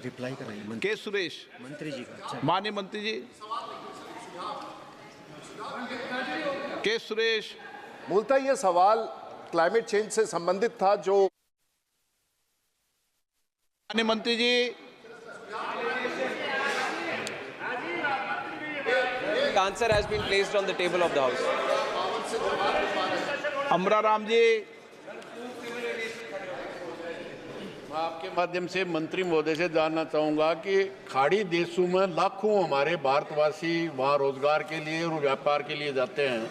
Reply कराइए के सुरेश मंत्री जी का। अच्छा। माननीय मंत्री जी। के सुरेश। मूलतः ये सवाल क्लाइमेट चेंज से संबंधित था जो माननीय मंत्री जी। The answer has been placed on the table of the House. अमरा राम जी। मैं आपके माध्यम से मंत्री महोदय से जानना चाहूँगा कि खाड़ी देशों में लाखों हमारे भारतवासी वहाँ रोजगार के लिए और व्यापार के लिए जाते हैं,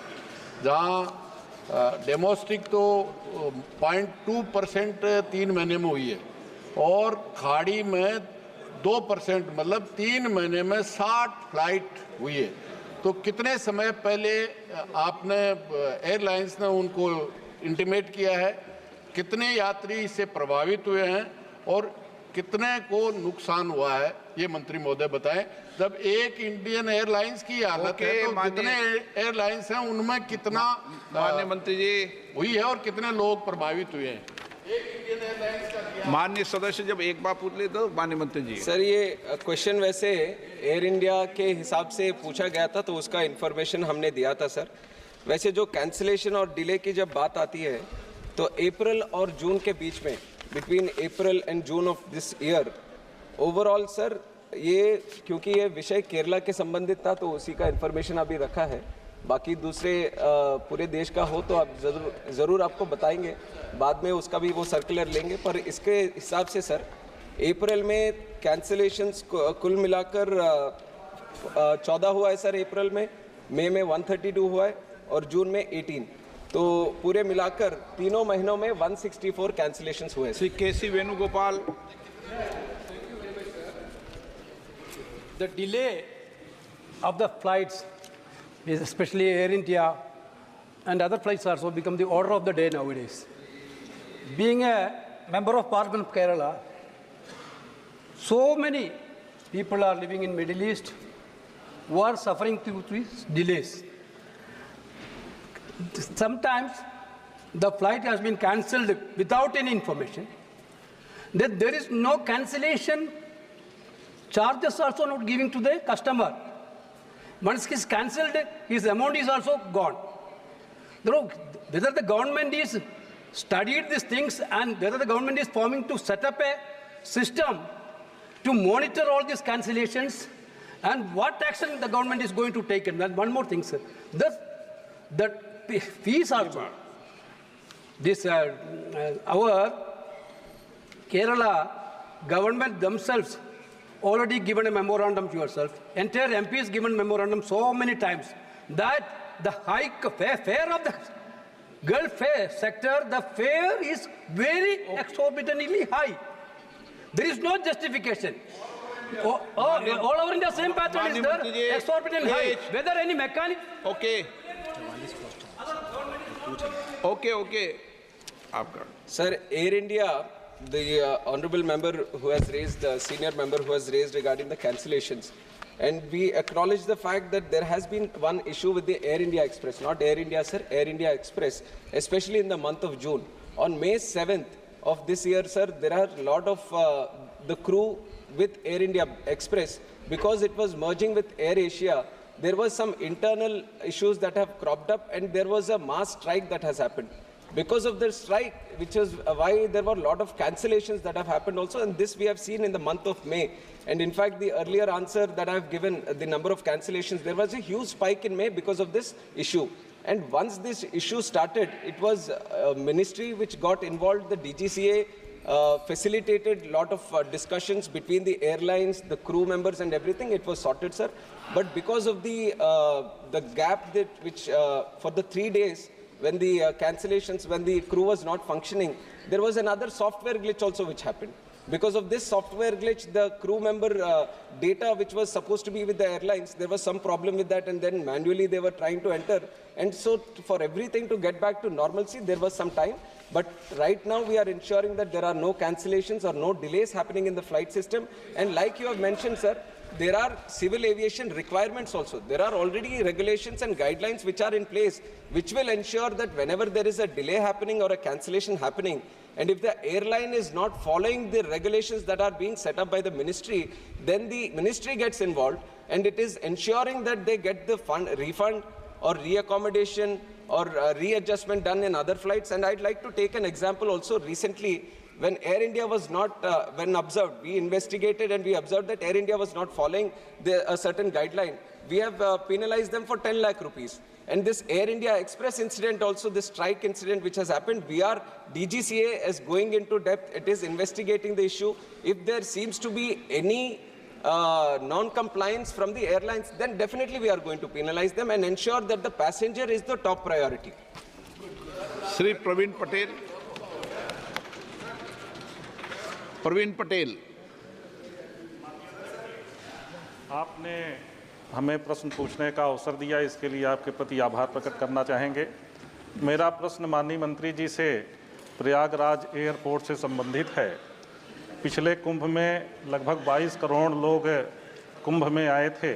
जहाँ डोमेस्टिक तो 0.2% 3 महीने में हुई है और खाड़ी में 2% मतलब 3 महीने में 60 फ्लाइट हुई है। तो कितने समय पहले आपने एयरलाइंस ने उनको इंटीमेट किया है, कितने यात्री इससे प्रभावित हुए हैं और कितने को नुकसान हुआ है, ये मंत्री महोदय बताएं। जब एक इंडियन एयरलाइंस की हालत है तो कितने एयरलाइंस हैं उनमें कितना माननीय मंत्री जी हुई है और कितने लोग प्रभावित हुए हैं? एक इंडियन एयरलाइंस का माननीय सदस्य जब एक बार पूछ ले तो माननीय मंत्री जी। सर, ये क्वेश्चन वैसे एयर इंडिया के हिसाब से पूछा गया था तो उसका इन्फॉर्मेशन हमने दिया था सर। वैसे जो कैंसिलेशन और डिले की जब बात आती है तो अप्रैल और जून के बीच में, between April and June of this year, overall sir ये क्योंकि ये विषय केरला के संबंधित था तो उसी का इन्फॉर्मेशन अभी रखा है। बाकी दूसरे पूरे देश का हो तो आप ज़रूर आपको बताएंगे, बाद में उसका भी वो सर्कुलर लेंगे। पर इसके हिसाब से सर अप्रैल में कैंसिलेशंस कुल मिलाकर 14 हुआ है सर अप्रैल में, मई में 132 हुआ है और जून में 18। तो पूरे मिलाकर तीनों महीनों में 164 कैंसिलेशंस हुए। श्री केसी Venugopal. The delay of the flights, is especially Air India and other flights also become the order of the day nowadays. Being a member of Parliament of Kerala, so many people are living in Middle East who are suffering through these delays. Sometimes the flight has been cancelled without any information. Then there is no cancellation charges also not giving to the customer. Once it is cancelled, his amount is also gone. Whether the government is studied these things and whether the government is forming to set up a system to monitor all these cancellations and what action the government is going to take. And one more thing, sir. The fees also. This our Kerala government themselves already given a memorandum to yourself. Entire MP has given memorandum so many times that the hike fare of the Gulf sector, the fare is very exorbitantly high. There is no justification. All over India, same pattern is there, exorbitant high. Whether any mechanic. Okay. Okay. Aapka. Sir, Air India, the honorable member who has raised, the senior member who has raised regarding the cancellations, and we acknowledge the fact that there has been one issue with the Air India Express, not Air India, sir, Air India Express, especially in the month of June. On May 7th of this year, sir, there are a lot of the crew with Air India Express, because it was merging with Air Asia. There was some internal issues that have cropped up, and there was a mass strike that has happened. Because of the strike, which is why there were a lot of cancellations that have happened also, and this we have seen in the month of May. And in fact, the earlier answer that I have given, the number of cancellations, there was a huge spike in May because of this issue. And once this issue started, it was a ministry which got involved, the DGCA facilitated a lot of discussions between the airlines, the crew members and everything. It was sorted, sir. But because of the gap that which for the 3 days, when the cancellations, when the crew was not functioning, there was another software glitch also which happened. Because of this software glitch, the crew member data which was supposed to be with the airlines, there was some problem with that, and then manually they were trying to enter. And so for everything to get back to normalcy, there was some time. But right now we are ensuring that there are no cancellations or no delays happening in the flight system. And like you have mentioned, sir, there are civil aviation requirements also. There are already regulations and guidelines which are in place, which will ensure that whenever there is a delay happening or a cancellation happening, and if the airline is not following the regulations that are being set up by the ministry, then the ministry gets involved, and it is ensuring that they get the refund or reaccommodation or readjustment done in other flights. And I'd like to take an example also. Recently, when Air India was not, when observed, we investigated and we observed that Air India was not following a certain guideline. We have penalized them for 10 lakh rupees. And this Air India Express incident also, this strike incident which has happened, DGCA is going into depth. It is investigating the issue. If there seems to be any non-compliance from the airlines, then definitely we are going to penalize them and ensure that the passenger is the top priority. Shri Praveen Patel. Praveen Patel, आपने हमें प्रश्न पूछने का अवसर दिया, इसके लिए आपके प्रति आभार प्रकट करना चाहेंगे। मेरा प्रश्न माननीय मंत्री जी से प्रयागराज एयरपोर्ट से संबंधित है। पिछले कुंभ में लगभग 22 करोड़ लोग कुंभ में आए थे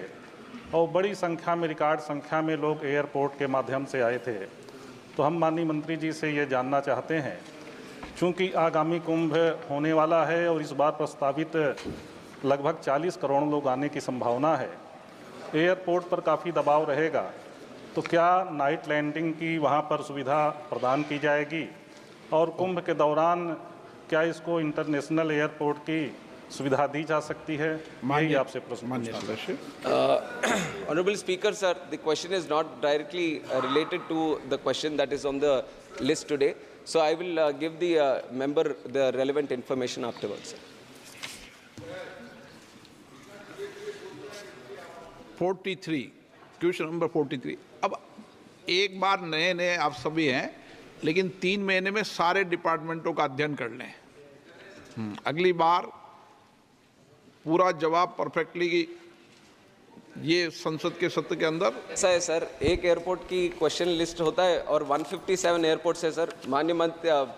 और बड़ी संख्या में, रिकॉर्ड संख्या में लोग एयरपोर्ट के माध्यम से आए थे। तो हम माननीय मंत्री जी से ये जानना चाहते हैं, चूँकि आगामी कुंभ होने वाला है और इस बार प्रस्तावित लगभग 40 करोड़ लोग आने की संभावना है, एयरपोर्ट पर काफ़ी दबाव रहेगा, तो क्या नाइट लैंडिंग की वहाँ पर सुविधा प्रदान की जाएगी और कुंभ के दौरान क्या इसको इंटरनेशनल एयरपोर्ट की सुविधा दी जा सकती है? यही आपसे प्रश्न पूछना है। Honorable Speaker, sir, the question is not directly related to the question that is on the list today. So I will give the member the relevant information afterwards. 43, question number 43। अब एक बार नए आप सभी हैं, लेकिन 3 महीने में सारे डिपार्टमेंटों का अध्ययन कर लें। अगली बार पूरा जवाब परफेक्टली ये संसद के सत्र के अंदर। ऐसा है सर, एक एयरपोर्ट की क्वेश्चन लिस्ट होता है और 157 एयरपोर्ट्स है सर। माननीय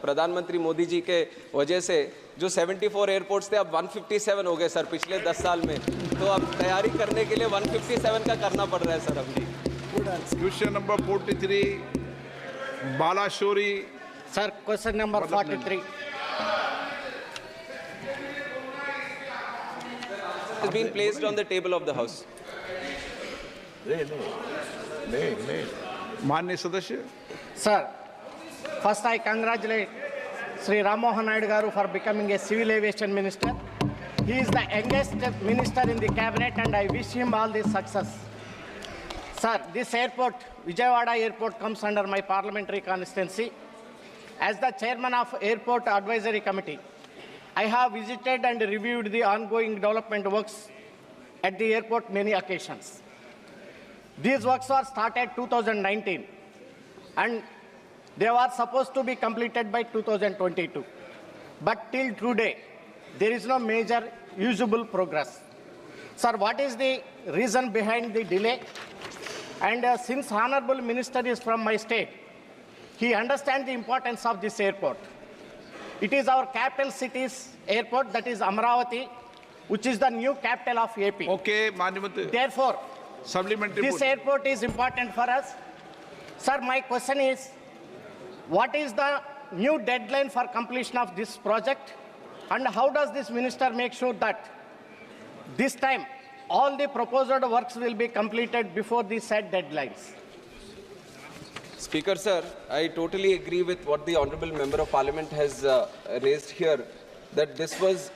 प्रधानमंत्री मोदी जी के वजह से जो 74 एयरपोर्ट्स थे अब 157 हो गए सर पिछले 10 साल में। तो अब तैयारी करने के लिए 157 का करना पड़ रहा है सर अभी। Question number 43, Balashowry sir. Question number 43 has been placed on the table of the house. माननीय सदस्य। Sir, first I congratulate Sri Ram Mohan Naidu Garu for becoming a civil aviation minister. He is the youngest minister in the cabinet and I wish him all the success. Sir, this airport, Vijayawada Airport, comes under my parliamentary constituency. As the chairman of Airport Advisory Committee, I have visited and reviewed the ongoing development works at the airport many occasions. These works were started 2019 and they were supposed to be completed by 2022. But till today, there is no major usable progress. Sir, what is the reason behind the delay? And since Honorable Minister is from my state, he understands the importance of this airport. It is our capital city's airport, that is Amravati, which is the new capital of AP. Okay, माननीय मंत्री। Therefore, Supplementary this airport is important for us. Sir, my question is, what is the new deadline for completion of this project? And how does this minister make sure that this time all the proposed works will be completed before the set deadlines? Speaker, sir, I totally agree with what the Honorable Member of Parliament has raised here, that this was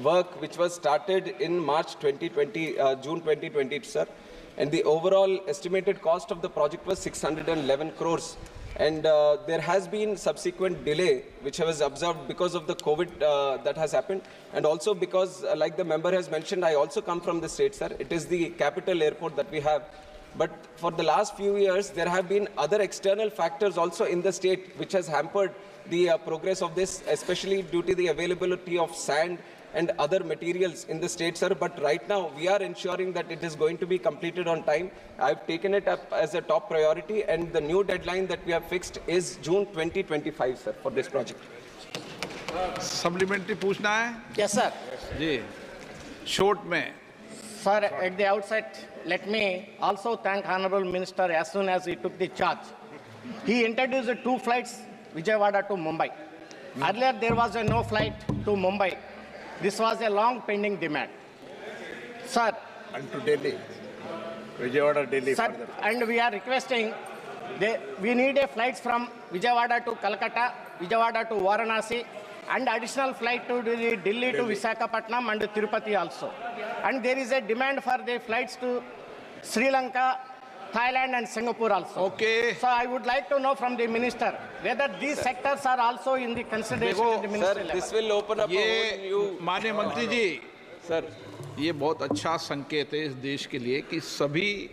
work which was started in March 2020, June 2020, sir. And the overall estimated cost of the project was 611 crores. And there has been subsequent delay, which was observed because of the COVID that has happened. And also because, like the member has mentioned, I also come from the state, sir. It is the capital airport that we have. But for the last few years, there have been other external factors also in the state which has hampered the progress of this, especially due to the availability of sand and other materials in the state, sir. But right now, we are ensuring that it is going to be completed on time. I've taken it up as a top priority, and the new deadline that we have fixed is June 2025, sir, for this project. Supplementary पूछना है? Yes, sir. जी। Short में। Sir, at the outset, let me also thank Honorable Minister as soon as he took the charge. He introduced 2 flights, Vijayawada to Mumbai. Earlier, there was no flight to Mumbai. This was a long pending demand. Sir, And to Delhi, Vijayawada, Delhi. sir, and we are requesting, we need a flights from Vijayawada to Calcutta, Vijayawada to Varanasi, and additional flight to Delhi to Visakhapatnam and Tirupati also. And there is a demand for the flights to Sri Lanka, Thailand and Singapore also. Okay. So I would like to know from the minister whether these sectors are also in the consideration in the Sir, ministry level. this will open up a whole ये new... माननीय मंत्री जी, Sir, ये बहुत अच्छा संकेत है इस देश के लिए कि सभी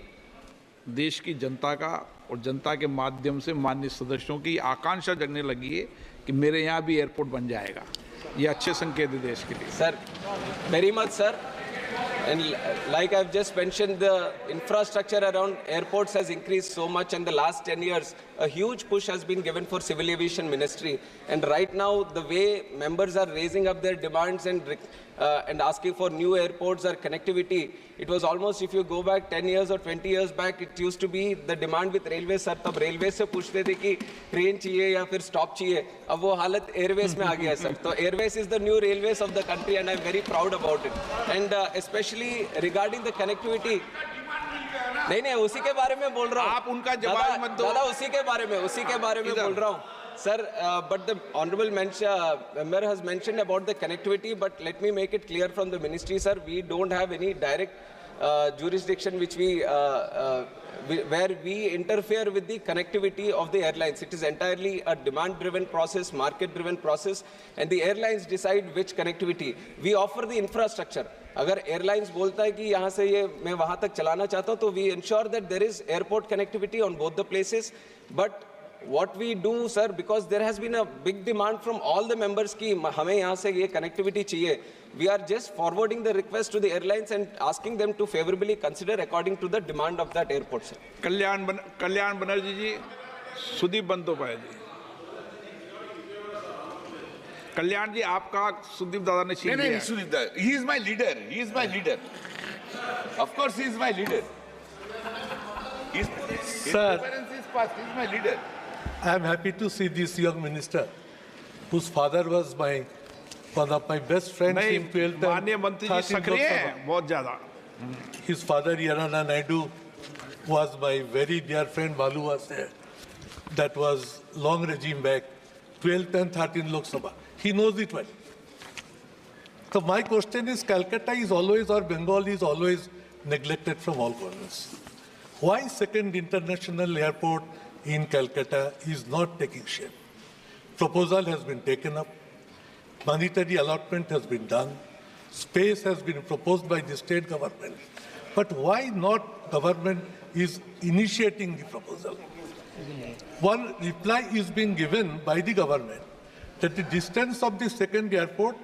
देश की जनता का और जनता के माध्यम से माननीय सदस्यों की आकांक्षा जगने लगी है कि मेरे यहाँ भी एयरपोर्ट बन जाएगा। ये अच्छे संकेत है देश के लिए। sir, very much, sir. And like I've just mentioned, the infrastructure around airports has increased so much in the last 10 years. A huge push has been given for Civil Aviation Ministry. And right now, the way members are raising up their demands and asking for new airports or connectivity, it was almost, if you go back 10 years or 20 years back, it used to be the demand with railways, sir. तब railways से पूछते थे कि train चाहिए या फिर stop चाहिए. अब वो हालत airways में आ गया है, sir. तो airways is the new railways of the country, and I'm very proud about it. And especially regarding the connectivity, नहीं उसी के बारे में बोल रहा हूँ. आप उनका जवाब मत दो. दादा उसी के बारे में बोल रहा हूँ. Sir, but the honorable member has mentioned about the connectivity, but let me make it clear from the ministry, sir, we don't have any direct jurisdiction which where we interfere with the connectivity of the airlines. It is entirely a demand-driven process, market-driven process, and the airlines decide which connectivity. We offer the infrastructure. अगर airlines बोलता है कि यहाँ से ये मैं वहाँ तक चलाना चाहता हूँ, तो we ensure that there is airport connectivity on both the places, but what we do, sir, because there has been a big demand from all the members कि हमें यहाँ से ये connectivity चाहिए, we are just forwarding the request to the airlines and asking them to favorably consider according to the demand of that airport, sir. Kalyan Banerjee जी, सुदीप बंदोपाध्याय जी। कल्याण जी, आपका सुदीप दादा ने छीन लिया। नहीं, सुदीप दादा, he is my leader. He is my leader. Of course, he is my leader. His preference is past. He is my leader. I am happy to see this young minister, whose father was one of my best friends in 12th and माननीय मंत्री जी 13th सक्रिय Lok हैं Sabha. बहुत ज्यादा। His father, Yarana Naidu, was my very dear friend. Balu was there. That was long regime back, 12th and 13th Lok Sabha. He knows it well. So my question is, Calcutta is always, or Bengal is always neglected from all corners. Why second international airport in Calcutta is not taking shape? Proposal has been taken up. Monetary allotment has been done. Space has been proposed by the state government. But why not government is initiating the proposal? One reply is being given by the government that the distance of the second airport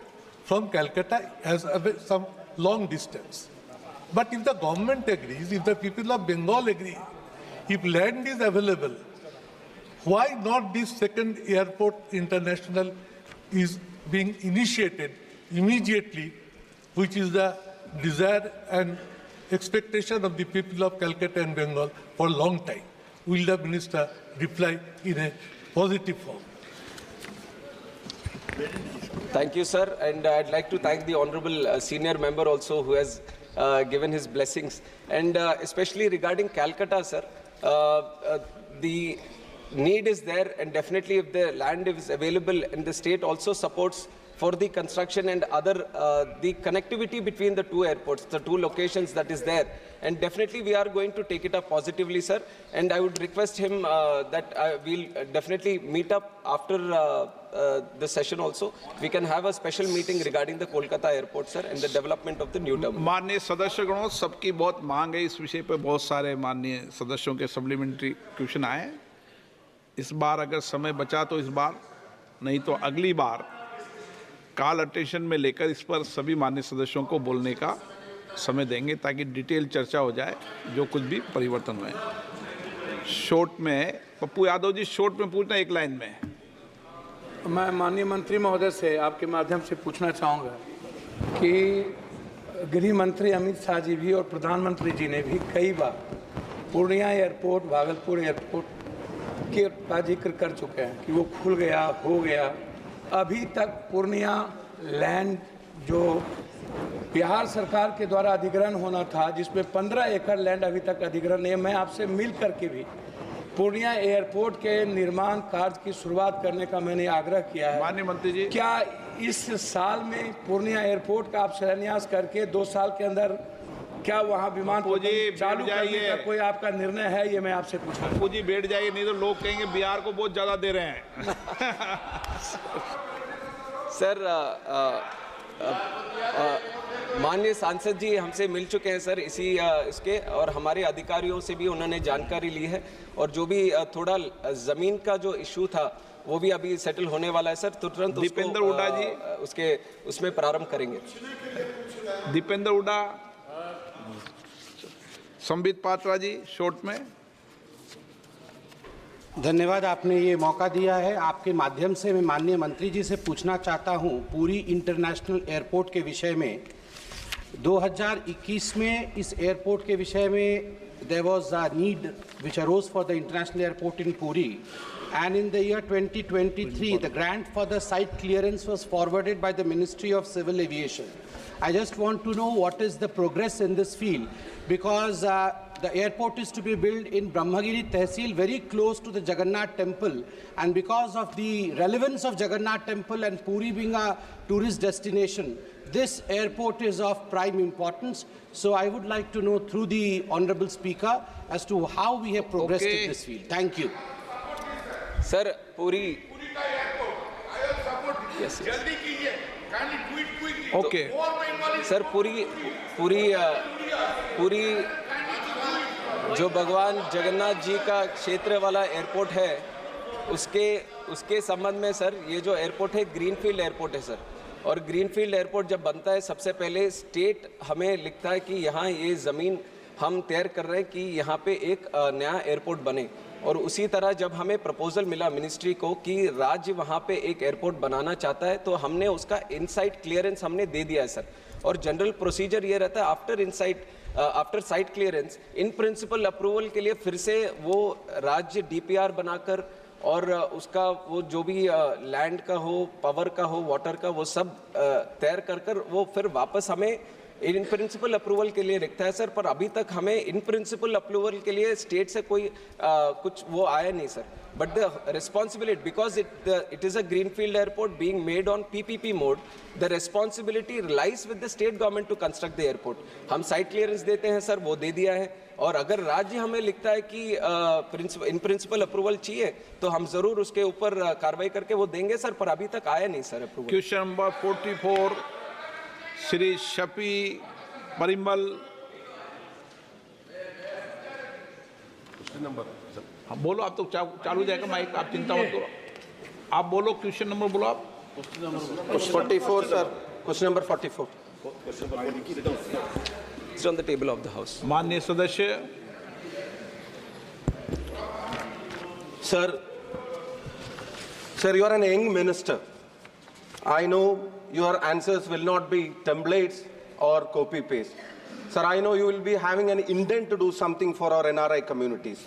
from Calcutta has some long distance. But if the government agrees, if the people of Bengal agree, if land is available, why not this second airport international is being initiated immediately, which is the desire and expectation of the people of Calcutta and Bengal for a long time? Will the minister reply in a positive form? Thank you, sir. And I'd like to thank the honorable senior member also who has given his blessings. And especially regarding Calcutta, sir, the need is there, and definitely if the land is available and the state also supports for the construction and other, the connectivity between the two airports, the two locations that is there. And definitely we are going to take it up positively, sir. And I would request him that we'll definitely meet up after the session also. We can have a special meeting regarding the Kolkata airport, sir, and the development of the new terminal. माननीय सदस्यगणों, सबकी बहुत मांग है इस विषय पे, बहुत सारे माननीय सदस्यों के सप्लीमेंट्री क्वेश्चन आए हैं। इस बार अगर समय बचा तो इस बार, नहीं तो अगली बार कॉल अटेंशन में लेकर इस पर सभी माननीय सदस्यों को बोलने का समय देंगे ताकि डिटेल चर्चा हो जाए जो कुछ भी परिवर्तन हुए। शॉर्ट में पप्पू यादव जी, शॉर्ट में पूछना एक लाइन में। मैं माननीय मंत्री महोदय से आपके माध्यम से पूछना चाहूँगा कि गृह मंत्री अमित शाह जी भी और प्रधानमंत्री जी ने भी कई बार पूर्णिया एयरपोर्ट, भागलपुर एयरपोर्ट का जिक्र कर चुके हैं कि वो खुल गया, हो गया। अभी तक पूर्णिया लैंड जो बिहार सरकार के द्वारा अधिग्रहण होना था, जिसमें 15 एकड़ लैंड अभी तक अधिग्रहण नहीं है। मैं आपसे मिल करके भी पूर्णिया एयरपोर्ट के निर्माण कार्य की शुरुआत करने का मैंने आग्रह किया है। माननीय मंत्री जी, क्या इस साल में पूर्णिया एयरपोर्ट का आप शिलान्यास करके 2 साल के अंदर क्या वहाँ विमान चालू करने का कोई आपका निर्णय है? ये मैं आपसे पूछ रहा हूँ। जी बैठ जाइए, नहीं तो लोग कहेंगे बिहार को बहुत ज्यादा दे रहे हैं। सर, माननीय सांसद जी हमसे मिल चुके हैं सर इसके, और हमारे अधिकारियों से भी उन्होंने जानकारी ली है, और जो भी थोड़ा ज़मीन का जो इशू था वो भी अभी सेटल होने वाला है सर। तुरंत दीपेंद्र हुड्डा जी उसमें प्रारंभ करेंगे। दीपेंद्र हुड्डा, संबित पात्रा जी शॉर्ट में। धन्यवाद, आपने ये मौका दिया है। आपके माध्यम से मैं माननीय मंत्री जी से पूछना चाहता हूँ पूरी इंटरनेशनल एयरपोर्ट के विषय में। 2021 में इस एयरपोर्ट के विषय में there was a need which arose for the international airport in Puri, and in the year 2023 the grant for the site clearance was forwarded by the Ministry of Civil Aviation. I just want to know what is the progress in this field, because the airport is to be built in Brahmagiri Tehsil, very close to the Jagannath temple, and because of the relevance of Jagannath temple and Puri being a tourist destination, this airport is of prime importance. So I would like to know through the Honorable Speaker as to how we have progressed in this field. Thank you. Sir, Puri. Yes. Okay. Sir, पूरी जो भगवान जगन्नाथ जी का क्षेत्र वाला airport है, उसके संबंध में सर, ये जो एयरपोर्ट है ग्रीनफील्ड एयरपोर्ट है सर। और ग्रीनफील्ड एयरपोर्ट जब बनता है, सबसे पहले स्टेट हमें लिखता है कि यहाँ ये ज़मीन हम तैयार कर रहे हैं कि यहाँ पे एक नया एयरपोर्ट बने। और उसी तरह जब हमें प्रपोजल मिला मिनिस्ट्री को कि राज्य वहाँ पे एक एयरपोर्ट बनाना चाहता है, तो हमने उसका इनसाइट क्लियरेंस हमने दे दिया है सर। और जनरल प्रोसीजर ये रहता है, after site clearance in principle approval के लिए फिर से वो राज्य डीपीआर बनाकर और उसका वो जो भी लैंड का हो, पावर का हो, वाटर का, वो सब तैयार कर वो फिर वापस हमें इन प्रिंसिपल अप्रूवल के लिए लिखता है सर। पर अभी तक हमें इन प्रिंसिपल अप्रूवल के लिए स्टेट से कोई कुछ वो आया नहीं sir. But the responsibility, because it is a greenfield airport being made on PPP mode, the responsibility lies with the state government to construct the airport. हम साइट क्लियरेंस देते हैं सर, वो दे दिया है। और अगर राज्य हमें लिखता है कि इन प्रिंसिपल अप्रूवल चाहिए, तो हम जरूर उसके ऊपर कार्रवाई करके वो देंगे सर। पर अभी तक आया नहीं sir approval. Question number 44 Shri Shafi Parimal. हाँ बोलो, आप तो चालू जाएगा माइक, आप चिंता मत करो, आप बोलो क्वेश्चन नंबर बोलो आप। 44 sir, question number 44 It's on the table of the house. माननीय सदस्य। Sir, you are an young minister. I know your answers will not be templates or copy paste. Sir, I know you will be having an intent to do something for our NRI communities.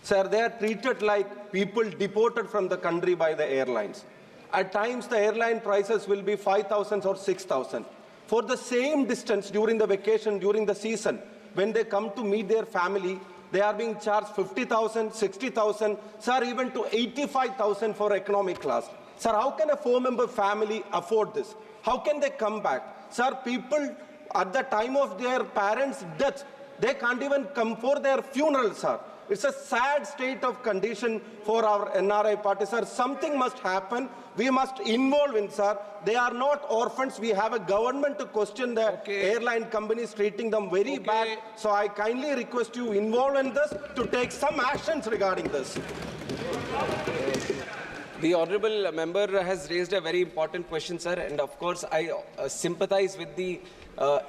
Sir, they are treated like people deported from the country by the airlines. At times, the airline prices will be 5,000 or 6,000. For the same distance during the vacation, during the season, when they come to meet their family, they are being charged 50,000, 60,000, sir, even to 85,000 for economic class. Sir, how can a 4-member family afford this? How can they come back? Sir, people at the time of their parents' death, they can't even come for their funeral, sir. It's a sad state of condition for our NRI party, sir. Something must happen. We must involve in, sir. They are not orphans. We have a government to question the airline companies, treating them very bad. So I kindly request you involve in this to take some actions regarding this. The honourable member has raised a very important question, sir, and of course I sympathize with the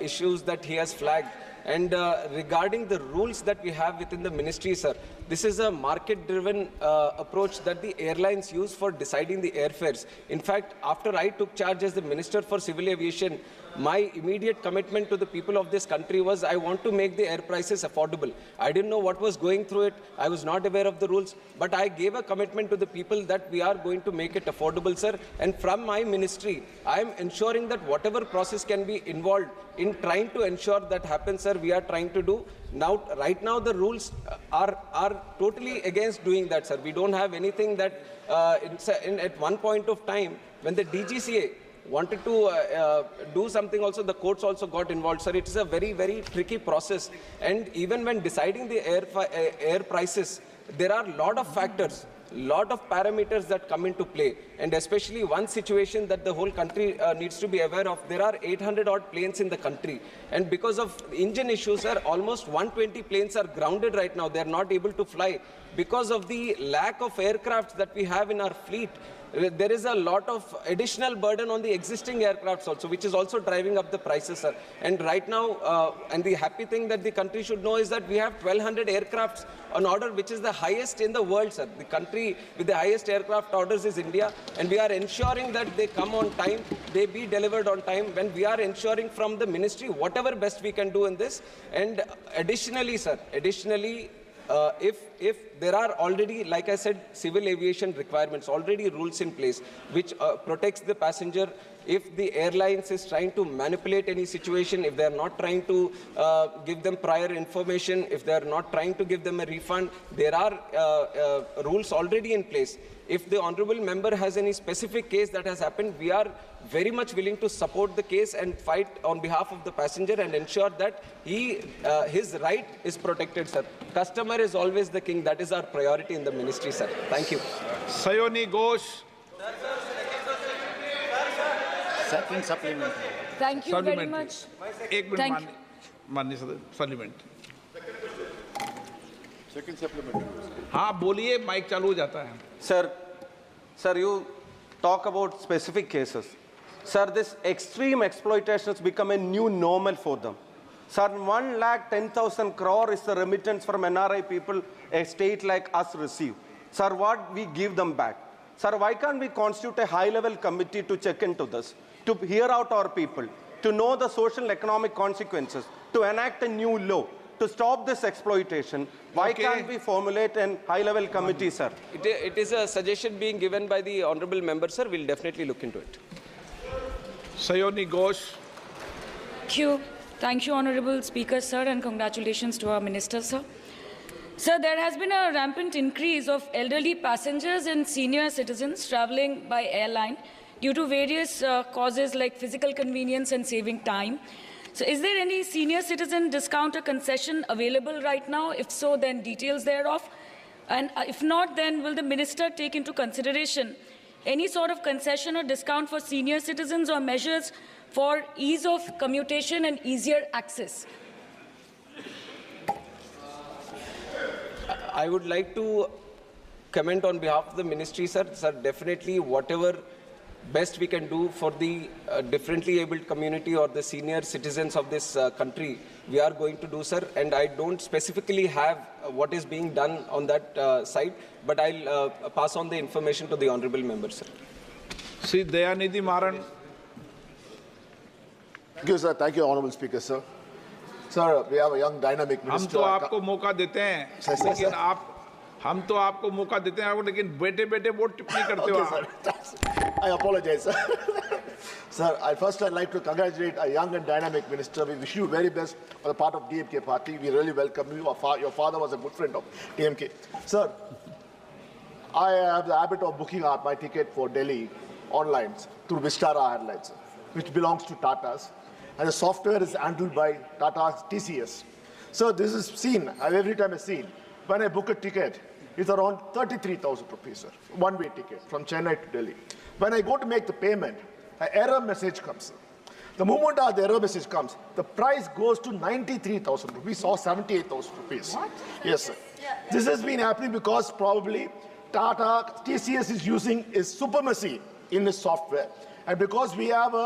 issues that he has flagged. And regarding the rules that we have within the ministry, sir, This is a market-driven approach that the airlines use for deciding the airfares. In fact, after I took charge as the Minister for Civil Aviation, my immediate commitment to the people of this country was I want to make the air prices affordable. I didn't know what was going through it. I was not aware of the rules, but I gave a commitment to the people that we are going to make it affordable, sir. And from my ministry, I am ensuring that whatever process can be involved in trying to ensure that happens, sir, we are trying to do. Now, right now, the rules are totally against doing that, sir. We don't have anything that at one point of time, when the DGCA wanted to do something also, the courts also got involved, sir. It is a very, very tricky process. And even when deciding the air prices, there are a lot of factors, lot of parameters that come into play. And especially one situation that the whole country needs to be aware of, there are 800 odd planes in the country. And because of engine issues, sir, almost 120 planes are grounded right now. They are not able to fly. Because of the lack of aircraft that we have in our fleet, there is a lot of additional burden on the existing aircrafts also, which is also driving up the prices, sir. And right now, and the happy thing that the country should know is that we have 1,200 aircrafts on order, which is the highest in the world, sir. The country with the highest aircraft orders is India, and we are ensuring that they come on time, they be delivered on time, when we are ensuring from the ministry whatever best we can do in this. And additionally, sir, if there are already, like I said, civil aviation requirements, already rules in place which protects the passenger. If the airlines is trying to manipulate any situation, if they are not trying to give them prior information, if they are not trying to give them a refund, there are rules already in place. If the honorable member has any specific case that has happened, we are very much willing to support the case and fight on behalf of the passenger and ensure that his right is protected, sir. Customer is always the king. That is our priority in the ministry, sir. Thank you. Sayoni Ghosh. Second supplement. Thank you very much. एक minute माननीय supplement. Second supplement. हाँ बोलिए, mic चालू हो जाता है. Sir, you talk about specific cases. Sir, this extreme exploitation has become a new normal for them. Sir, 1,10,000 crore is the remittance from NRI people a state like us receive. Sir, what we give them back? Sir, why can't we constitute a high-level committee to check into this, to hear out our people, to know the social and economic consequences, to enact a new law, to stop this exploitation? Why can't we formulate a high-level committee, sir? It is a suggestion being given by the honorable member, sir. We'll definitely look into it. Sayoni Ghosh. Thank you, Honorable Speaker, sir, and congratulations to our Minister, sir. Sir, there has been a rampant increase of elderly passengers and senior citizens traveling by airline due to various causes like physical convenience and saving time. So is there any senior citizen discount or concession available right now? If so, then details thereof. And if not, then will the minister take into consideration any sort of concession or discount for senior citizens or measures for ease of commutation and easier access? I would like to comment on behalf of the ministry, sir. Sir, definitely whatever best we can do for the differently abled community or the senior citizens of this country, we are going to do, sir. And I don't specifically have what is being done on that side, but I'll pass on the information to the honorable member, sir. Sri Dayanidhi Maran. Thank you, sir. Thank you, Honorable Speaker, sir. Sir, we have a young dynamic minister. हम तो आपको मौका देते हैं, लेकिन हम तो आपको मौका देते हैं, लेकिन बेटे वो टिप्पणी करते हो आप. I apologize, sir. Sir, I'd like to congratulate a young and dynamic minister. We wish you very best on the part of DMK party. We really welcome you. Your father was a good friend of DMK. Sir, I have the habit of booking my ticket for Delhi online through Vistara Airlines, which belongs to Tata's. And the software is handled by Tata TCS. So this is seen, every time I've seen, when I book a ticket, it's around 33,000 rupees, sir, one-way ticket from Chennai to Delhi. When I go to make the payment, an error message comes. The moment the error message comes, the price goes to 93,000 rupees or 78,000 rupees. What? Yes, sir. This has been happening because probably Tata TCS is using its supremacy in this software. And because we have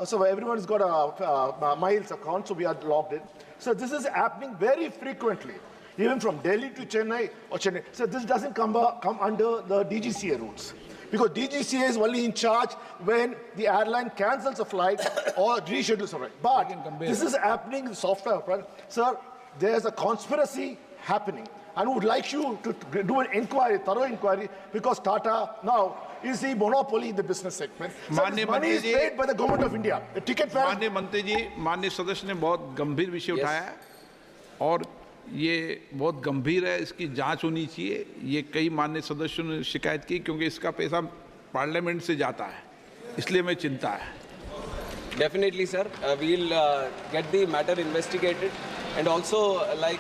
so everyone's got a Miles account, so we are logged in. So this is happening very frequently. even from Delhi to Chennai or Chennai. So this doesn't come under the DGCA rules. Because DGCA is only in charge when the airline cancels a flight or reschedules a flight. But this is happening in software. Sir, there's a conspiracy happening. And we would like you to do an inquiry, thorough inquiry, because Tata now is the monopoly in the business segment. So this money is paid by the government of India. The ticket fare. माननीय मंत्री जी, माननीय सदस्य ने बहुत गंभीर विषय उठाया है और ये बहुत गंभीर है, इसकी जांच होनी चाहिए। ये कई माननीय सदस्यों ने शिकायत की क्योंकि इसका पैसा पार्लियामेंट से जाता है, इसलिए मैं चिंता है। Definitely, sir. We'll get the matter investigated, and also, like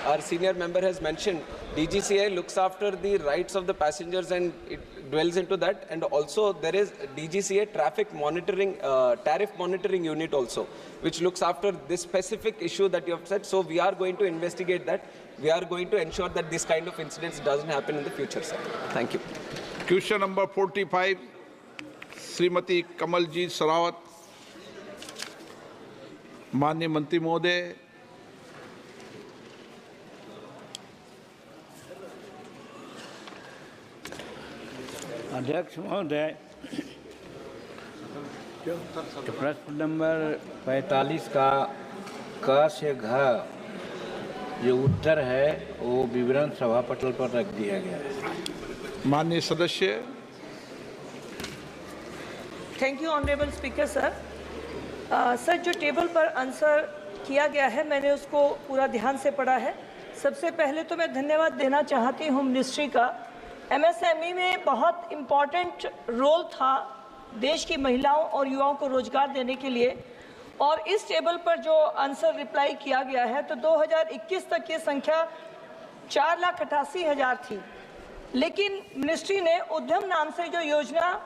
our senior member has mentioned, DGCA looks after the rights of the passengers and it dwells into that. And also, there is DGCA traffic monitoring, tariff monitoring unit also, which looks after this specific issue that you have said. So we are going to investigate that. We are going to ensure that this kind of incidents doesn't happen in the future, sir. Thank you. Question number 45, Shrimati Kamaljeet Sarawat. माननीय मंत्री महोदय, अध्यक्ष महोदय, प्रश्न number 45 का क से घ जो उत्तर है वो विवरण सभा पटल पर रख दिया गया है। माननीय सदस्य। Thank you honourable speaker sir. Sir, जो टेबल पर आंसर किया गया है मैंने उसको पूरा ध्यान से पढ़ा है। सबसे पहले तो मैं धन्यवाद देना चाहती हूँ मिनिस्ट्री का। एमएसएमई में बहुत इम्पॉर्टेंट रोल था देश की महिलाओं और युवाओं को रोजगार देने के लिए, और इस टेबल पर जो आंसर रिप्लाई किया गया है तो 2021 तक ये संख्या 4,88,000 थी। लेकिन मिनिस्ट्री ने उद्यम नाम से जो योजना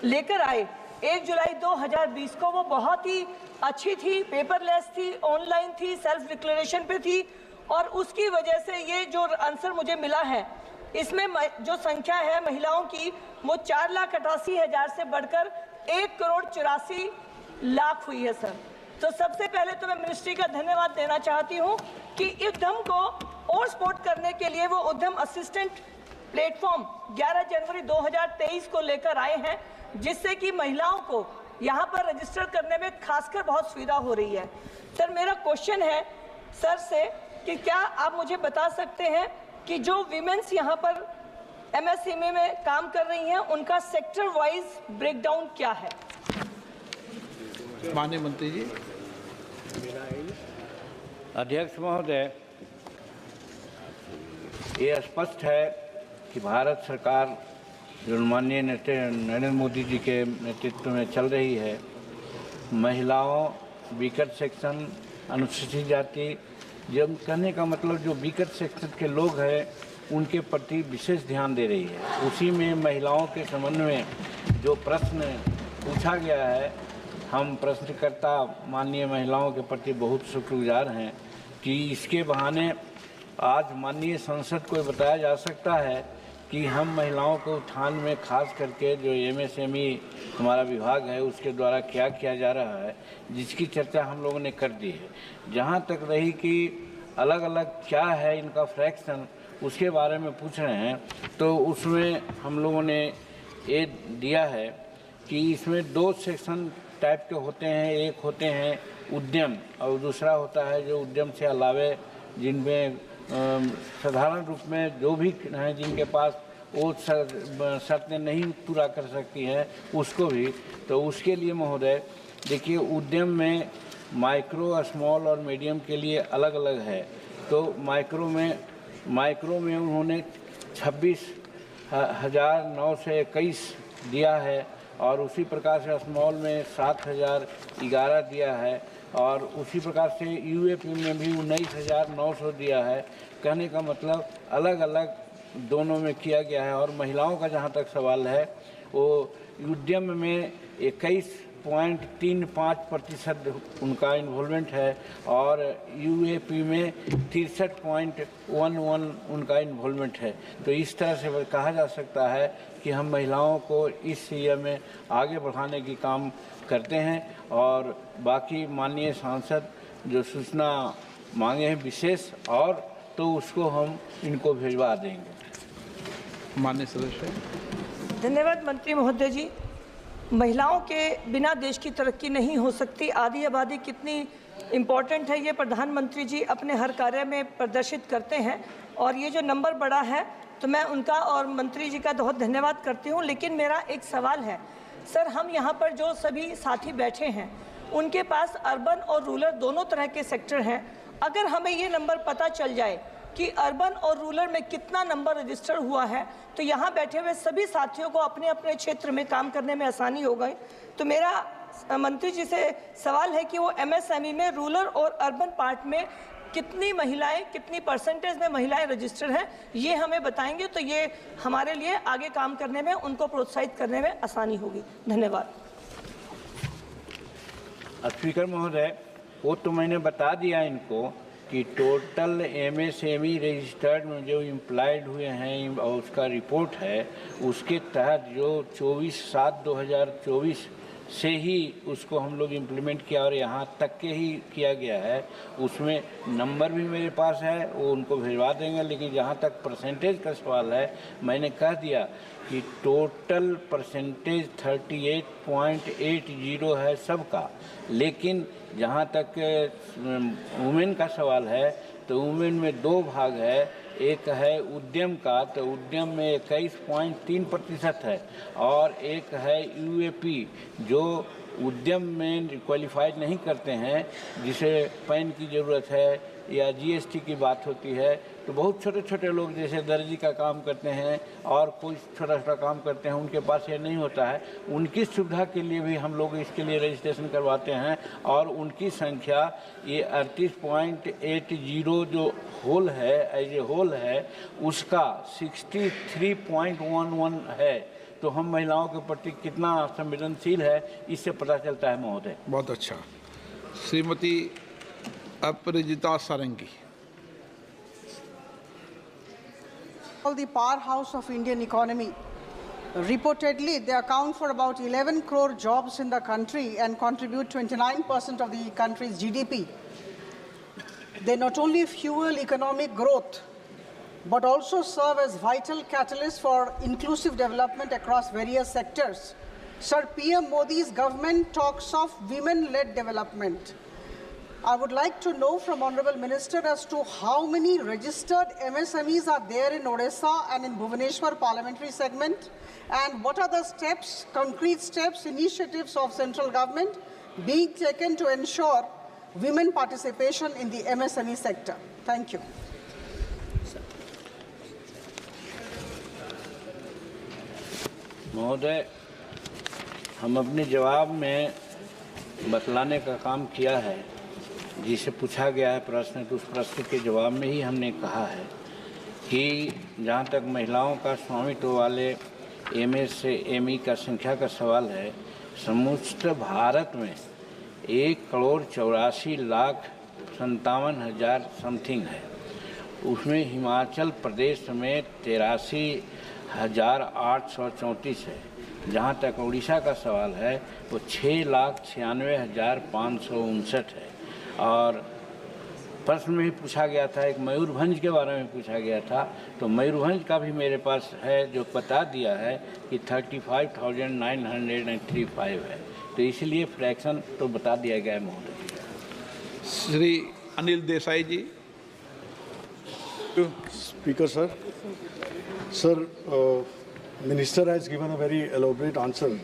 लेकर आए 1 जुलाई 2020 को, वो बहुत ही अच्छी थी, पेपरलेस थी, ऑनलाइन थी, सेल्फ डिक्लेरेशन पे थी, और उसकी वजह से ये जो आंसर मुझे मिला है इसमें जो संख्या है महिलाओं की वो 4,88,000 से बढ़कर 1,84,00,000 हुई है सर। तो सबसे पहले तो मैं मिनिस्ट्री का धन्यवाद देना चाहती हूँ कि उद्यम को और सपोर्ट करने के लिए वो उद्यम असिस्टेंट प्लेटफॉर्म 11 जनवरी 2023 को लेकर आए हैं, जिससे कि महिलाओं को यहाँ पर रजिस्टर करने में खासकर बहुत सुविधा हो रही है। सर, मेरा क्वेश्चन है सर से कि क्या आप मुझे बता सकते हैं कि जो विमेंस यहाँ पर एमएसएमई में काम कर रही हैं उनका सेक्टर वाइज ब्रेकडाउन क्या है? माननीय मंत्री जी। अध्यक्ष महोदय, ये स्पष्ट है कि भारत सरकार जो माननीय नरेंद्र मोदी जी के नेतृत्व में चल रही है, महिलाओं, वीकर सेक्शन, अनुसूचित जाति, जब कहने का मतलब जो वीकर सेक्शन के लोग हैं उनके प्रति विशेष ध्यान दे रही है। उसी में महिलाओं के संबंध में जो प्रश्न पूछा गया है, हम प्रश्नकर्ता माननीय महिलाओं के प्रति बहुत शुक्रगुजार हैं कि इसके बहाने आज माननीय संसद को बताया जा सकता है कि हम महिलाओं के उत्थान में खास करके जो एमएसएमई हमारा विभाग है उसके द्वारा क्या किया जा रहा है, जिसकी चर्चा हम लोगों ने कर दी है। जहाँ तक रही कि अलग अलग क्या है इनका फ्रैक्शन, उसके बारे में पूछ रहे हैं, तो उसमें हम लोगों ने ये दिया है कि इसमें 2 सेक्शन टाइप के होते हैं। एक होते हैं उद्यम और दूसरा होता है जो उद्यम से अलावे जिनमें साधारण रूप में जो भी हैं जिनके पास वो शर्तें नहीं पूरा कर सकती हैं उसको भी। तो उसके लिए महोदय देखिए, उद्यम में माइक्रो, स्मॉल और मीडियम के लिए अलग अलग है। तो माइक्रो में उन्होंने 26,921 दिया है, और उसी प्रकार से स्मॉल में 7,011 दिया है, और उसी प्रकार से यूएपी में भी 19,900 दिया है। कहने का मतलब अलग अलग दोनों में किया गया है। और महिलाओं का जहाँ तक सवाल है, वो उद्यम में 21.35% उनका इन्वॉल्वमेंट है, और यूएपी में 63.11 उनका इन्वॉल्वमेंट है। तो इस तरह से कहा जा सकता है कि हम महिलाओं को इस एरिया में आगे बढ़ाने की काम करते हैं। और बाकी माननीय सांसद जो सूचना मांगे हैं विशेष, और तो उसको हम इनको भिजवा देंगे। माननीय सदस्य। धन्यवाद मंत्री महोदय जी। महिलाओं के बिना देश की तरक्की नहीं हो सकती। आधी आबादी कितनी इम्पोर्टेंट है ये प्रधानमंत्री जी अपने हर कार्य में प्रदर्शित करते हैं, और ये जो नंबर बड़ा है तो मैं उनका और मंत्री जी का बहुत धन्यवाद करती हूँ। लेकिन मेरा एक सवाल है सर, हम यहाँ पर जो सभी साथी बैठे हैं उनके पास अर्बन और रूरल दोनों तरह के सेक्टर हैं। अगर हमें ये नंबर पता चल जाए कि अर्बन और रूरल में कितना नंबर रजिस्टर हुआ है तो यहाँ बैठे हुए सभी साथियों को अपने अपने क्षेत्र में काम करने में आसानी हो गई। तो मेरा मंत्री जी से सवाल है कि वो MSME में रूरल और अर्बन पार्ट में कितनी महिलाएं, कितनी परसेंटेज में महिलाएं रजिस्टर हैं, ये हमें बताएंगे तो ये हमारे लिए आगे काम करने में, उनको प्रोत्साहित करने में आसानी होगी। धन्यवाद। स्पीकर महोदय, वो तो मैंने बता दिया इनको कि टोटल MSME रजिस्टर्ड में जो इम्प्लॉयड हुए हैं और उसका रिपोर्ट है, उसके तहत जो 24/7/2024 से ही उसको हम लोग इम्प्लीमेंट किया और यहाँ तक के ही किया गया है। उसमें नंबर भी मेरे पास है, वो उनको भिजवा देंगे। लेकिन जहाँ तक परसेंटेज का सवाल है, मैंने कह दिया कि टोटल परसेंटेज 38.80 है सबका। लेकिन जहाँ तक वुमेन का सवाल है तो वुमेन में दो भाग है। एक है उद्यम का, तो उद्यम में 21.3% है, और एक है UAP जो उद्यम में क्वालिफाइड नहीं करते हैं, जिसे पैन की ज़रूरत है या GST की बात होती है। तो बहुत छोटे छोटे लोग जैसे दर्जी का काम करते हैं और कोई छोटा छोटा काम करते हैं, उनके पास ये नहीं होता है। उनकी सुविधा के लिए भी हम लोग इसके लिए रजिस्ट्रेशन करवाते हैं, और उनकी संख्या ये 38.80 जो होल है, एज ए होल है, उसका 63.11 है। तो हम महिलाओं के प्रति कितना संवेदनशील है, इससे पता चलता है महोदय। बहुत अच्छा। श्रीमती अपराजिता सारंगी। The powerhouse of Indian economy. Reportedly, they account for about 11 crore jobs in the country and contribute 29% of the country's GDP. They not only fuel economic growth, but also serve as vital catalysts for inclusive development across various sectors. Sir, PM Modi's government talks of women-led development. I would like to know from Honorable Minister as to how many registered MSMEs are there in Odisha and in Bhubaneswar parliamentary segment, and what are the steps, concrete steps, initiatives of central government being taken to ensure women participation in the MSME sector. Thank you. महोदय, हम अपने जवाब में बतलाने का काम किया है। जिसे पूछा गया है प्रश्न, तो उस प्रश्न के जवाब में ही हमने कहा है कि जहाँ तक महिलाओं का स्वामित्व वाले MSME का संख्या का सवाल है, समस्त भारत में 1,84,57,000 समथिंग है। उसमें हिमाचल प्रदेश में 83,834 है। जहाँ तक उड़ीसा का सवाल है वो 6,96,559 है। और प्रश्न में ही पूछा गया था, एक मयूरभंज के बारे में पूछा गया था, तो मयूरभंज का भी मेरे पास है जो बता दिया है कि 35,935 है। तो इसलिए फ्रैक्शन तो बता दिया गया है महोदय। श्री अनिल देसाई जी। Speaker sir, Minister has given a very elaborate answer.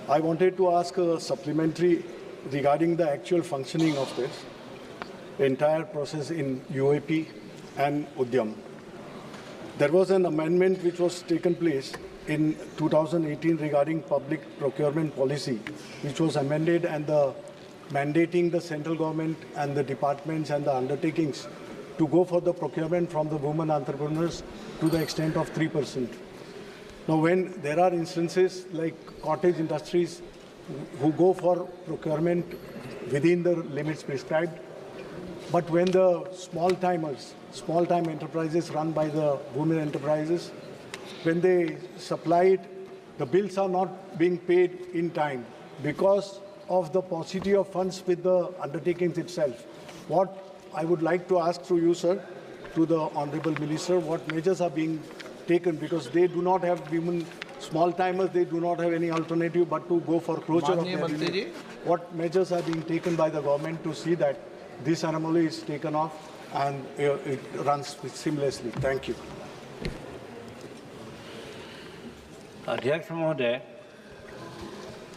I wanted to ask a supplementary regarding the actual functioning of this entire process in UAP and Udyam. There was an amendment which was taken place in 2018 regarding public procurement policy, which was amended and mandating the central government and the departments and the undertakings to go for the procurement from the women entrepreneurs to the extent of 3%. Now, when there are instances like cottage industries who go for procurement within the limits prescribed, but when the small-time enterprises run by the women enterprises, when they supply it, the bills are not being paid in time because of the paucity of funds with the undertakings itself. What I would like to ask through you, sir, to the Honorable Minister, what measures are being taken, because they do not have, even small timers, they do not have any alternative but to go for closure of their unit. What measures are being taken by the government to see that this anomaly is taken off and it runs seamlessly? Thank you. अध्यक्ष महोदय,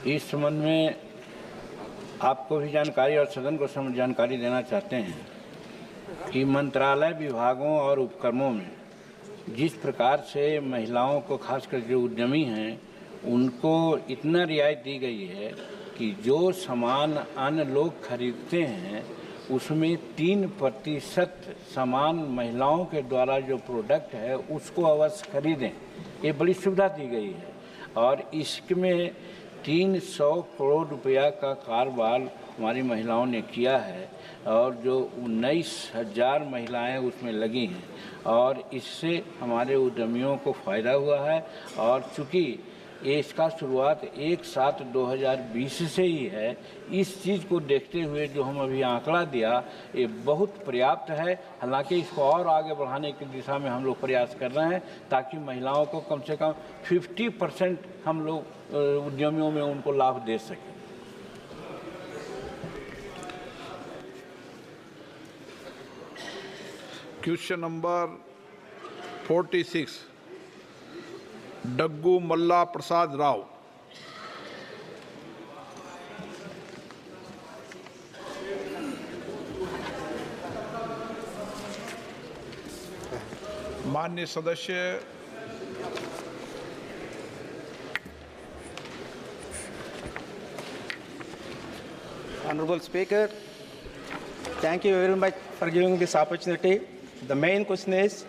इस संबंध में आपको भी जानकारी और सदन को जानकारी देना चाहते हैं कि मंत्रालय, विभागों और उपक्रमों में जिस प्रकार से महिलाओं को, खासकर जो उद्यमी हैं, उनको इतना रियायत दी गई है कि जो सामान अन्य लोग खरीदते हैं उसमें 3% सामान महिलाओं के द्वारा जो प्रोडक्ट है उसको अवश्य खरीदें, ये बड़ी सुविधा दी गई है। और इसमें 300 करोड़ रुपया का कारोबार हमारी महिलाओं ने किया है और जो 19,000 महिलाएं उसमें लगी हैं और इससे हमारे उद्यमियों को फ़ायदा हुआ है। और चूँकि इसका शुरुआत 1/7/2020 से ही है, इस चीज़ को देखते हुए जो हम अभी आंकड़ा दिया ये बहुत पर्याप्त है। हालांकि इसको और आगे बढ़ाने की दिशा में हम लोग प्रयास कर रहे हैं ताकि महिलाओं को कम से कम 50% हम लोग उद्यमियों में उनको लाभ दे सकें। क्वेश्चन नंबर 46, डग्गू मल्ला प्रसाद राव। माननीय सदस्य Honorable Speaker, thank you very much for giving this opportunity. The main question is,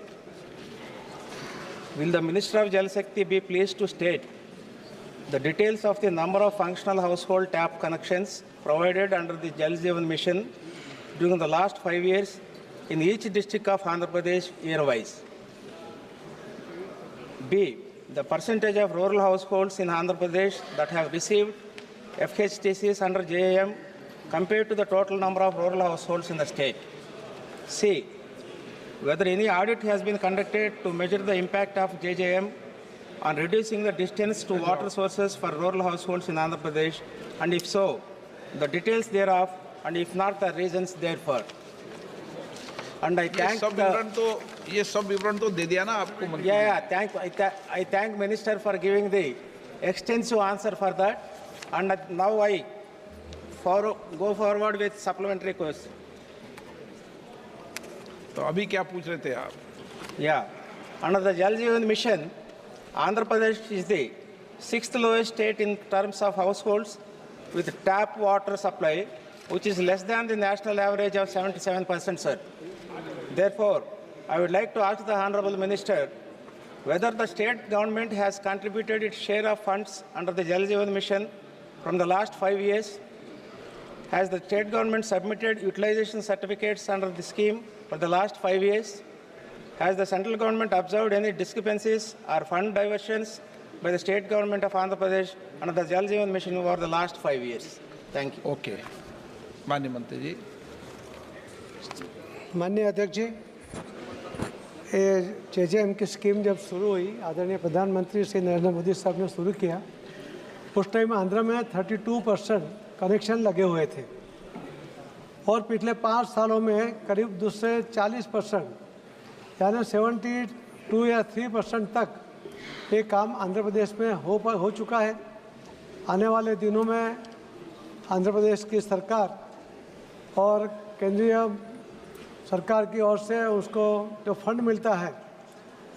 will the Minister of Jal Shakti be pleased to state the details of the number of functional household tap connections provided under the Jal Jeevan Mission during the last 5 years in each district of Andhra Pradesh year-wise? B, the percentage of rural households in Andhra Pradesh that have received FHTCs under JAM compared to the total number of rural households in the state. C, whether any audit has been conducted to measure the impact of JJM on reducing the distance to water sources for rural households in Andhra Pradesh, and if so, the details thereof, and if not, the reasons therefore. And I thank ये सब विवरण तो दे दिया ना आपको। I thank Minister for giving the extensive answer for that, and now I go forward with supplementary question. तो अभी क्या पूछ रहे थे आप? Yeah, under the Jal Jeevan Mission, Andhra Pradesh is the 6th lowest state in terms of households with tap water supply, which is less than the national average of 77%, sir. Therefore, I would like to ask the Honorable Minister whether the state government has contributed its share of funds under the Jal Jeevan Mission from the last 5 years. Has the state government submitted utilization certificates under the scheme for the last 5 years? Has the central government observed any discrepancies or fund diversions by the state government of Andhra Pradesh under the Jal Jeevan Mission over the last 5 years? Thank you. Okay. माननीय मंत्री जी। माननीय अध्यक्ष जी, JJM की scheme जब शुरू हुई, आदरणीय प्रधानमंत्री श्री नरेंद्र मोदी साहब ने शुरू किया, उस टाइम आंध्र में 32% कनेक्शन लगे हुए थे और पिछले 5 सालों में करीब दूसरे 40% यानी 72 या 3% तक ये काम आंध्र प्रदेश में हो चुका है। आने वाले दिनों में आंध्र प्रदेश की सरकार और केंद्रीय सरकार की ओर से उसको जो फंड मिलता है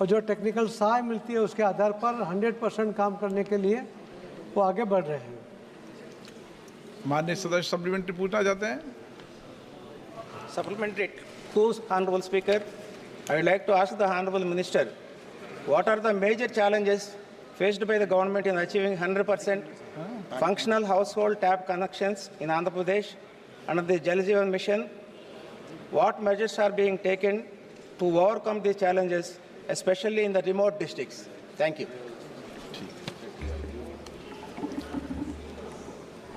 और जो टेक्निकल सहाय मिलती है उसके आधार पर 100% काम करने के लिए वो आगे बढ़ रहे हैं। माननीय सदस्य सप्लीमेंट्री पूछना चाहते हैं? Supplementary to Honorable Speaker, I would like to ask the Honorable Minister, what are the major challenges faced by the government in achieving 100% functional household tap connections in Andhra Pradesh under the Jal Jeevan Mission? What measures are being taken to overcome these challenges, especially in the remote districts? Thank you.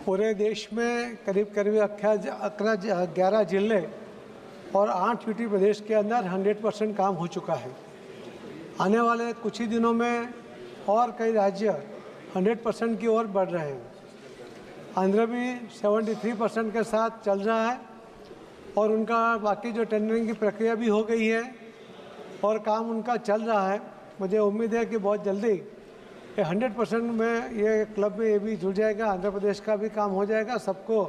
पूरे देश में करीब 11 जिले और 8 UT प्रदेश के अंदर 100% काम हो चुका है। आने वाले कुछ ही दिनों में और कई राज्य 100% की ओर बढ़ रहे हैं। आंध्र भी 73% के साथ चल रहा है और उनका बाकी जो टेंडरिंग की प्रक्रिया भी हो गई है और काम उनका चल रहा है। मुझे उम्मीद है कि बहुत जल्दी 100% में ये क्लब में ये भी जुड़ जाएगा, आंध्र प्रदेश का भी काम हो जाएगा, सबको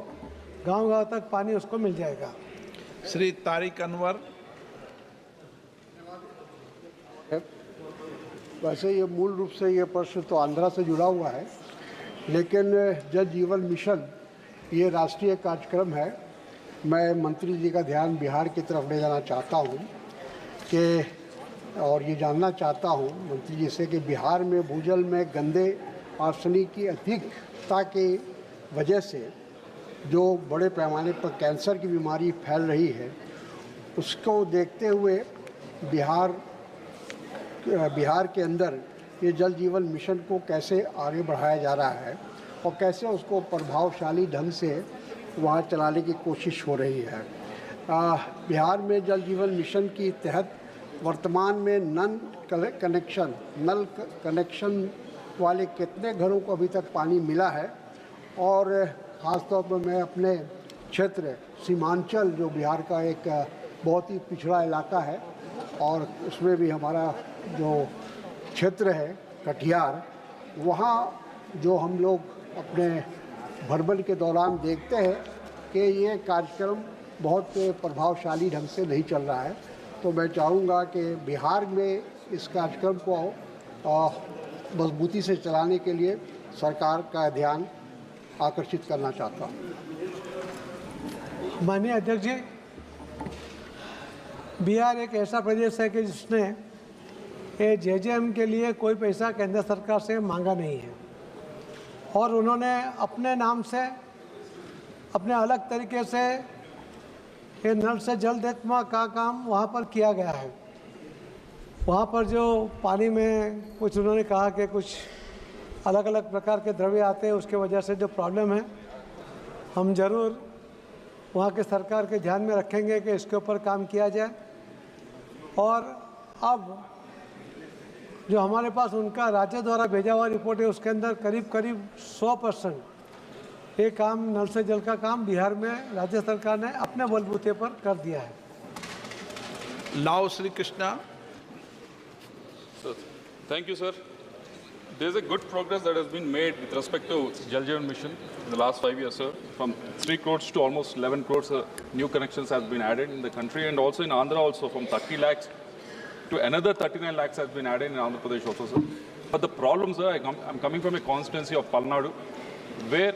गांव-गांव तक पानी उसको मिल जाएगा। श्री तारिक अनवर। वैसे ये मूल रूप से ये प्रश्न तो आंध्रा से जुड़ा हुआ है, लेकिन जल जीवन मिशन ये राष्ट्रीय कार्यक्रम है। मैं मंत्री जी का ध्यान बिहार की तरफ ले जाना चाहता हूँ कि और ये जानना चाहता हूँ मंत्री जी से कि बिहार में भूजल में गंदे आर्सेनिक की अधिकता की वजह से जो बड़े पैमाने पर कैंसर की बीमारी फैल रही है, उसको देखते हुए बिहार के अंदर ये जल जीवन मिशन को कैसे आगे बढ़ाया जा रहा है और कैसे उसको प्रभावशाली ढंग से वहाँ चलाने की कोशिश हो रही है। बिहार में जल जीवन मिशन के तहत वर्तमान में नल कनेक्शन वाले कितने घरों को अभी तक पानी मिला है, और ख़ासतौर पर मैं अपने क्षेत्र सीमांचल जो बिहार का एक बहुत ही पिछड़ा इलाका है और उसमें भी हमारा जो क्षेत्र है कटिहार, वहाँ जो हम लोग अपने भ्रमण के दौरान देखते हैं कि ये कार्यक्रम बहुत प्रभावशाली ढंग से नहीं चल रहा है। तो मैं चाहूँगा कि बिहार में इस कार्यक्रम को मजबूती से चलाने के लिए सरकार का ध्यान आकर्षित करना चाहता हूँ। माननीय अध्यक्ष जी, बिहार एक ऐसा प्रदेश है कि जिसने JJM के लिए कोई पैसा केंद्र सरकार से मांगा नहीं है और उन्होंने अपने नाम से अपने अलग तरीके से ये नल से जल देना का काम वहाँ पर किया गया है। वहाँ पर जो पानी में कुछ उन्होंने कहा कि कुछ अलग अलग प्रकार के द्रव्य आते हैं, उसके वजह से जो प्रॉब्लम है, हम ज़रूर वहाँ के सरकार के ध्यान में रखेंगे कि इसके ऊपर काम किया जाए। और अब जो हमारे पास उनका राज्य द्वारा भेजा हुआ रिपोर्ट है, उसके अंदर करीब 100% ये काम नल से जल का काम बिहार में राज्य सरकार ने अपने बलबूते पर कर दिया है। लाओ Shri Krishna. Thank you, sir. There is a good progress that has been made with respect to Jal Jeevan Mission in the last 5 years, sir. From 3 crores to almost 11 crores, new connections have been added in the country, and also in Andhra also from 30 lakhs to another 39 lakhs has been added in Andhra Pradesh also, sir. But the problem, sir, I'm coming from a constituency of Palnadu, where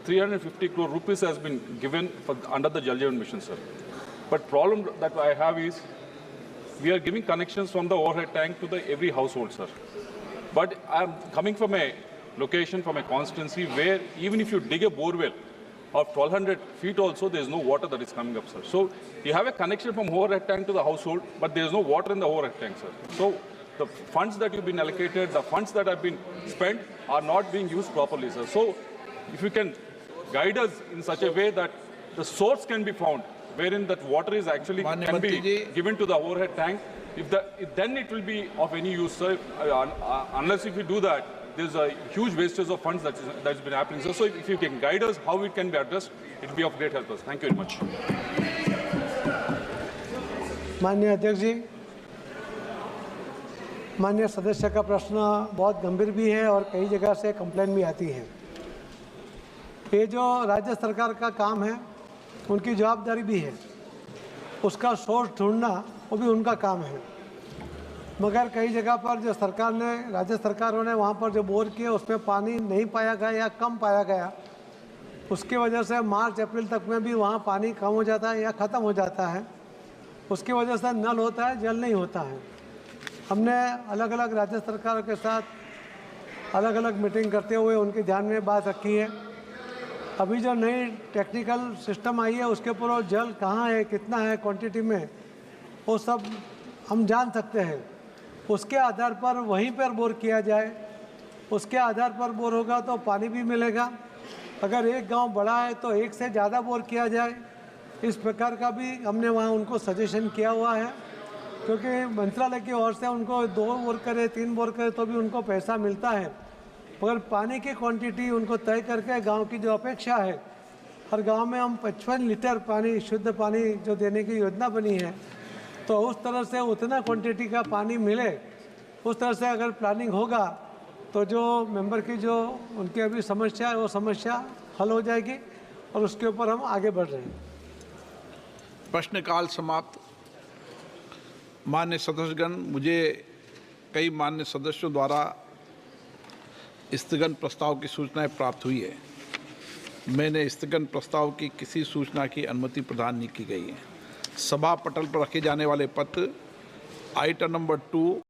350 crore rupees has been given under the Jal Jeevan Mission, sir. But problem that I have is, we are giving connections from the overhead tank to every household, sir. But I'm coming from a location, from a constituency where even if you dig a borewell of 1200 feet also, there is no water that is coming up, sir. So you have a connection from overhead tank to the household, but there is no water in the overhead tank, sir. So the funds that you've been allocated, the funds that have been spent are not being used properly, sir. So if you can guide us in such a way that the source can be found, wherein that water is actually can be given to the overhead tank, then it will be of any use, sir. Unless if you do that, there's a huge wastage of funds that's been happening, sir. So if you can guide us how it can be addressed, it will be of great help us. Thank you very much. माननीय अध्यक्ष जी, माननीय सदस्य का प्रश्न बहुत गंभीर भी है और कई जगह से कंप्लेन भी आती है। ये जो राज्य सरकार का काम है, उनकी जवाबदारी भी है, उसका सोर्स ढूंढना वो भी उनका काम है। मगर कई जगह पर जो सरकार ने, राज्य सरकारों ने वहाँ पर जो बोर किए उसमें पानी नहीं पाया गया या कम पाया गया, उसकी वजह से मार्च अप्रैल तक में भी वहाँ पानी कम हो जाता है या ख़त्म हो जाता है। उसकी वजह से नल होता है, जल नहीं होता है। हमने अलग अलग राज्य सरकारों के साथ अलग अलग मीटिंग करते हुए उनके ध्यान में बात रखी है। अभी जो नई टेक्निकल सिस्टम आई है, उसके ऊपर जल कहाँ है, कितना है क्वांटिटी में, वो सब हम जान सकते हैं। उसके आधार पर वहीं पर बोर किया जाए, उसके आधार पर बोर होगा तो पानी भी मिलेगा। अगर एक गांव बड़ा है तो एक से ज़्यादा बोर किया जाए, इस प्रकार का भी हमने वहाँ उनको सजेशन किया हुआ है, क्योंकि मंत्रालय की ओर से उनको 2 बोर करे 3 बोर करे तो भी उनको पैसा मिलता है, मगर पानी की क्वांटिटी उनको तय करके गांव की जो अपेक्षा है, हर गांव में हम 55 लीटर पानी शुद्ध पानी जो देने की योजना बनी है, तो उस तरह से उतना क्वांटिटी का पानी मिले, उस तरह से अगर प्लानिंग होगा तो जो मेंबर की जो उनकी अभी समस्या है वो समस्या हल हो जाएगी और उसके ऊपर हम आगे बढ़ रहे हैं। प्रश्नकाल समाप्त। मान्य सदस्यगण, मुझे कई मान्य सदस्यों द्वारा स्थगन प्रस्ताव की सूचनाएं प्राप्त हुई है। मैंने स्थगन प्रस्ताव की किसी सूचना की अनुमति प्रदान नहीं की गई है। सभा पटल पर रखे जाने वाले पत्र आइटम नंबर 2